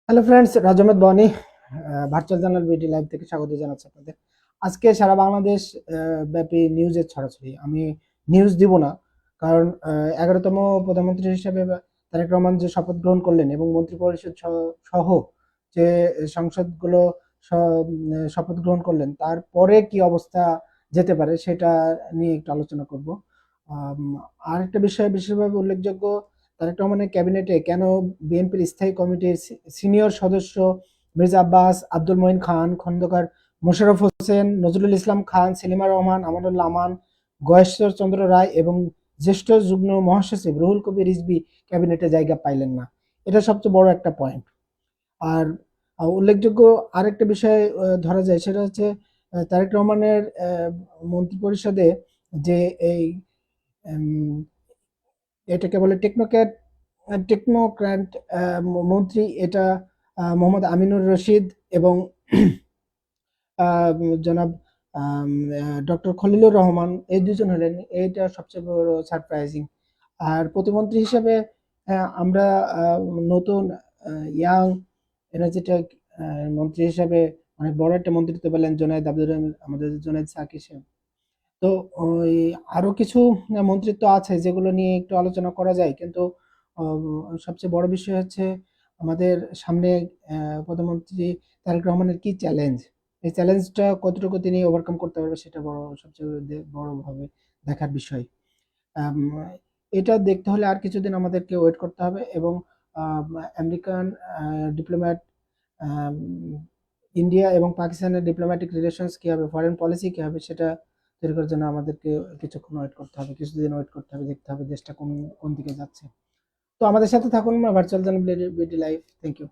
Hello friends, রাজমেদ বনি virtual journal BD live থেকে স্বাগত জানাচ্ছি আপনাদের। আজকে সারা বাংলাদেশ ব্যাপী নিউজের ছড়াছড়ি। আমি নিউজ দিব না, কারণ 11তম প্রধানমন্ত্রী হিসেবে তারেক রহমান যে শপথ গ্রহণ করলেন এবং মন্ত্রিপরিষদ সহ যে সংসদগুলো শপথ গ্রহণ করলেন, তারপরে কি অবস্থা যেতে পারে সেটা নিয়ে একটু আলোচনা করব। আরেকটা বিষয় বিশেষভাবে উল্লেখযোগ্য, তারেক রহমানের ক্যাবিনেটে কেন বিএনপির স্থায়ী কমিটির সিনিয়র সদস্য মির্জা আব্বাস, আব্দুল মঈন খান খন্দকার, মোশাররফ হোসেন, নজরুল ইসলাম খান, সেলিমা রহমান, আমানুল্লাহ আমান, গয়েশ্বর চন্দ্র রায় এবং জ্যেষ্ঠ যুগ্ম মহাসচিব রুহুল কবির রিজভী ক্যাবিনেটে জায়গা পাইলেন না। এটা সবচেয়ে বড় একটা পয়েন্ট। আর উল্লেখযোগ্য আরেকটা বিষয় ধরা যায়, সেটা হচ্ছে তারেক রহমানের মন্ত্রিপরিষদে যে এই এটাকে বলে টেকনোক্র্যাট মন্ত্রী, এটা মোহাম্মদ আমিনুর রশিদ এবং জনাব ডক্টর খলিলুর রহমান, এই দুজন হলেন। এইটা সবচেয়ে বড় সারপ্রাইজিং। আর প্রতিমন্ত্রী হিসেবে আমরা নতুন ইয়াং এনার্জেটিক মন্ত্রী হিসেবে অনেক বড় একটা মন্ত্রিত্ব পেলেন জোনায়েদ আব্দুর রহিম, আমাদের জোনায়েদ সাকি সাহেব। তো ওই আরো কিছু মন্ত্রিত্ব আছে যেগুলো নিয়ে একটু আলোচনা করা যায়, কিন্তু সবচেয়ে বড় বিষয় হচ্ছে আমাদের সামনে প্রধানমন্ত্রী তারেক রহমানের কি চ্যালেঞ্জ, এই চ্যালেঞ্জটা কতটুকু তিনি ওভারকাম করতে পারবে, সেটা সবচেয়ে বড় ভাবে দেখার বিষয়। আম, এটা দেখতে হলে আর কিছুদিন আমাদেরকে ওয়েট করতে হবে, এবং আমেরিকান ডিপ্লোম্যাট, ইন্ডিয়া এবং পাকিস্তানের ডিপ্লোম্যাটিক রিলেশনস কি হবে, ফরেন পলিসি কি হবে, সেটা তৈরি করার জন্য আমাদেরকে কিছুক্ষণ ওয়েট করতে হবে, কিছুদিন ওয়েট করতে হবে, দেখতে হবে দেশটা কোন কোন দিকে যাচ্ছে। তো আমাদের সাথে থাকুন virtual journal BD live. Thank you.